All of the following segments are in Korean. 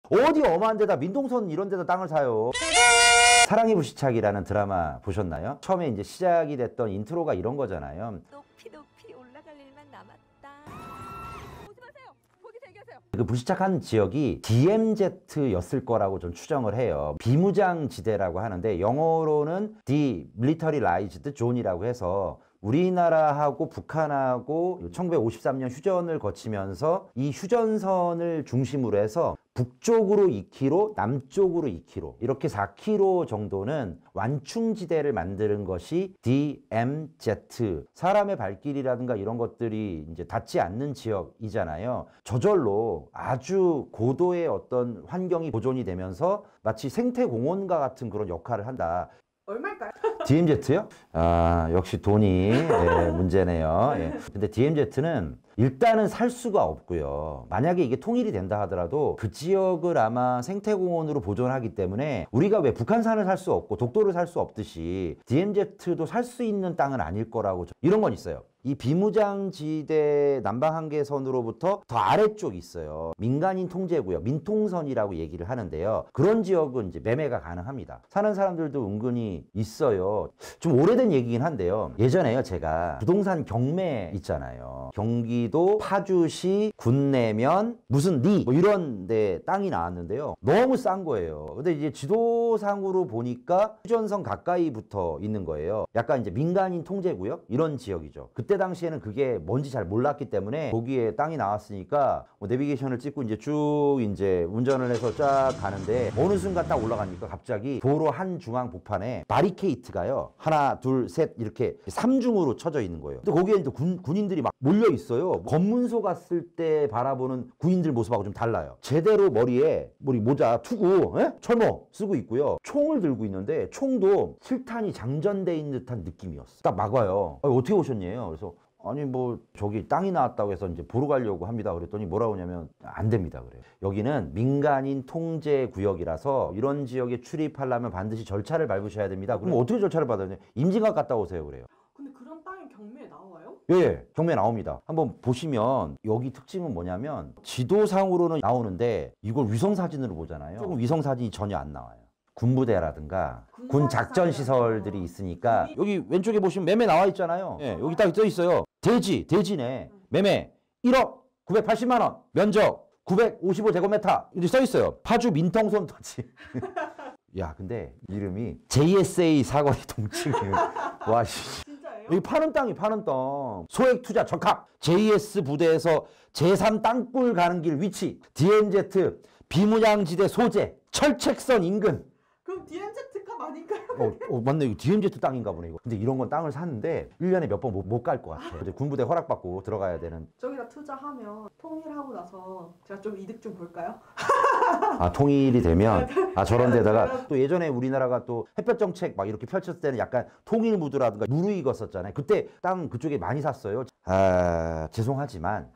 어디 엄한 데다 민동선 이런 데다 땅을 사요. 사랑의 불시착이라는 드라마 보셨나요? 처음에 이제 시작이 됐던 인트로가 이런 거잖아요. 높이 높이 올라갈 일만 남았다. 오지 마세요. 거기 대기하세요. 그 불시착한 지역이 DMZ였을 거라고 좀 추정을 해요. 비무장지대라고 하는데 영어로는 Demilitarized Zone이라고 해서 우리나라하고 북한하고 1953년 휴전을 거치면서 이 휴전선을 중심으로 해서 북쪽으로 2km, 남쪽으로 2km 이렇게 4km 정도는 완충지대를 만드는 것이 DMZ, 사람의 발길이라든가 이런 것들이 이제 닿지 않는 지역이잖아요. 저절로 아주 고도의 어떤 환경이 보존이 되면서 마치 생태공원과 같은 그런 역할을 한다. 얼마일까요? DMZ요? 아, 역시 돈이 문제네요. 근데 DMZ는 일단은 살 수가 없고요. 만약에 이게 통일이 된다 하더라도 그 지역을 아마 생태공원으로 보존하기 때문에 우리가 왜 북한산을 살 수 없고 독도를 살 수 없듯이 DMZ도 살 수 있는 땅은 아닐 거라고 이런 건 있어요. 이 비무장지대 남방한계선으로부터 더 아래쪽이 있어요. 민간인 통제구역, 민통선이라고 얘기를 하는데요. 그런 지역은 이제 매매가 가능합니다. 사는 사람들도 은근히 있어요. 좀 오래된 얘기긴 한데요. 예전에요, 제가 부동산 경매 있잖아요. 경기도 파주시 군내면 무슨 리 뭐 이런 데 땅이 나왔는데요. 너무 싼 거예요. 근데 이제 지도상으로 보니까 휴전선 가까이 붙어 있는 거예요. 약간 이제 민간인 통제구역 이런 지역이죠. 그때 당시에는 그게 뭔지 잘 몰랐기 때문에 거기에 땅이 나왔으니까 뭐 내비게이션을 찍고 이제 쭉 이제 운전을 해서 쫙 가는데 어느 순간 딱 올라가니까 갑자기 도로 한 중앙 복판에 바리케이트가요. 하나, 둘, 셋 이렇게 3중으로 쳐져 있는 거예요. 근데 거기에 이제 군인들이 막 몰려 있어요. 검문소 갔을 때 바라보는 군인들 모습하고 좀 달라요. 제대로 머리 모자 투구, 철모 쓰고 있고요. 총을 들고 있는데 총도 실탄이 장전돼 있는 듯한 느낌이었어. 딱 막아요. 어떻게 오셨냐요? 그래서 아니 뭐 저기 땅이 나왔다고 해서 이제 보러 가려고 합니다. 그랬더니 뭐라고 하냐면 안 됩니다 그래요. 여기는 민간인 통제 구역이라서 이런 지역에 출입하려면 반드시 절차를 밟으셔야 됩니다. 그럼 어떻게 절차를 받아야 임진각 갔다 오세요 그래요. 근데 그런 땅이 경매에 나와요? 예, 경매 나옵니다. 한번 보시면 여기 특징은 뭐냐면 지도상으로는 나오는데 이걸 위성사진으로 보잖아요. 조금 위성사진이 전혀 안 나와요. 군부대라든가 군 작전 시설들이 있으니까 여기 왼쪽에 보시면 매매 나와 있잖아요. 예, 여기 딱 써 있어요. 대지네. 매매 1억 980만 원. 면적 955제곱미터. 이렇게 써 있어요. 파주 민통선 토지. 야, 근데 이름이 JSA 사거리 동층이에요. 와, 씨. 진짜예요? 여기 파는 땅. 소액 투자 적합. JS 부대에서 제3 땅굴 가는 길 위치. DMZ 비무장지대 소재. 철책선 인근. 그럼 DMZ값 아닌가요? 맞네. 이거 DMZ 땅인가 보네, 이거. 근데 이런 건 땅을 사는데 1년에 몇 번 못 갈 것 같아. 근데 군부대 허락받고 들어가야 되는. 저기다 투자하면 통일하고 나서 제가 좀 이득 좀 볼까요? 아, 통일이 되면 저런 데다가 또 예전에 우리나라가 또 햇볕 정책 막 이렇게 펼쳤을 때는 약간 통일 무드라든가 무르익었었잖아요. 그때 땅 그쪽에 많이 샀어요. 죄송하지만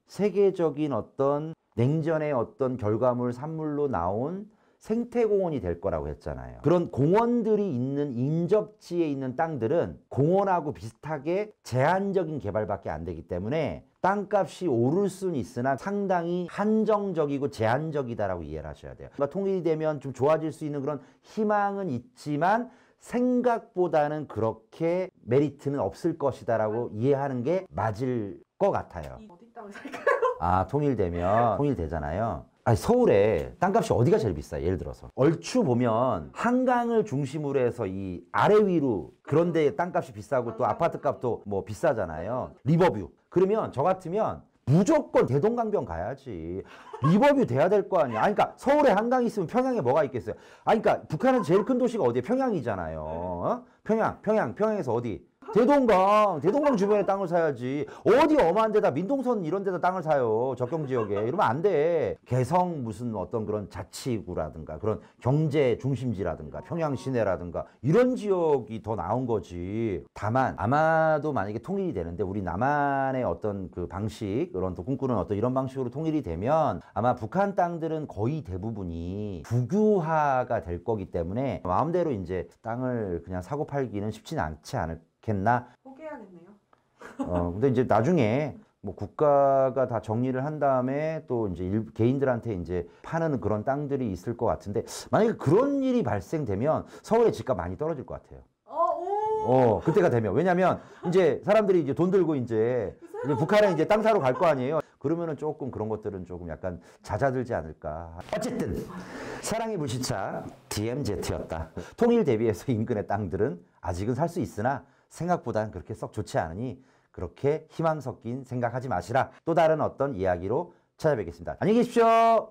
세계적인 어떤 냉전의 어떤 결과물 산물로 나온 생태공원이 될 거라고 했잖아요. 그런 공원들이 있는 인접지에 있는 땅들은 공원하고 비슷하게 제한적인 개발밖에 안 되기 때문에 땅값이 오를 수는 있으나 상당히 한정적이고 제한적이다라고 이해를 하셔야 돼요. 그러니까 통일이 되면 좀 좋아질 수 있는 그런 희망은 있지만 생각보다는 그렇게 메리트는 없을 것이다라고 이해하는 게 맞을 것 같아요. 어디 땅을 살까요? 통일되면 통일되잖아요. 서울에 땅값이 어디가 제일 비싸요? 예를 들어서 얼추 보면 한강을 중심으로 해서 이 아래 위로 그런 데 땅값이 비싸고 또 아파트 값도 뭐 비싸잖아요. 리버뷰. 그러면 저 같으면 무조건 대동강변 가야지. 리버뷰 돼야 될 거 아니야. 그러니까 서울에 한강 있으면 평양에 뭐가 있겠어요. 그러니까 북한은 제일 큰 도시가 어디예요? 평양이잖아요. 평양에서 어디? 대동강 주변에 땅을 사야지. 어디 엄한 데다 민동선 이런 데다 땅을 사요. 적경지역에. 이러면 안 돼. 개성 무슨 어떤 그런 자치구라든가 그런 경제 중심지라든가 평양 시내라든가 이런 지역이 더 나은 거지. 다만 아마도 만약에 통일이 되는데 우리 남한의 어떤 그 방식 그런 또 꿈꾸는 어떤 이런 방식으로 통일이 되면 아마 북한 땅들은 거의 대부분이 국유화가 될 거기 때문에 마음대로 이제 땅을 그냥 사고 팔기는 쉽지는 않지 않을까. 겠나? 포기해야겠네요. 근데 이제 나중에 뭐 국가가 다 정리를 한 다음에 또 이제 개인들한테 이제 파는 그런 땅들이 있을 것 같은데 만약에 그런 일이 발생되면 서울의 집값 많이 떨어질 것 같아요. 그때가 되면. 왜냐면 이제 사람들이 이제 돈 들고 이제 북한에 이제 땅 사러 갈 거 아니에요. 그러면은 조금 그런 것들은 조금 약간 잦아들지 않을까. 어쨌든 사랑의 불시착 DMZ였다. 통일 대비해서 인근의 땅들은 아직은 살 수 있으나 생각보다는 그렇게 썩 좋지 않으니 그렇게 희망 섞인 생각하지 마시라. 또 다른 어떤 이야기로 찾아뵙겠습니다. 안녕히 계십시오.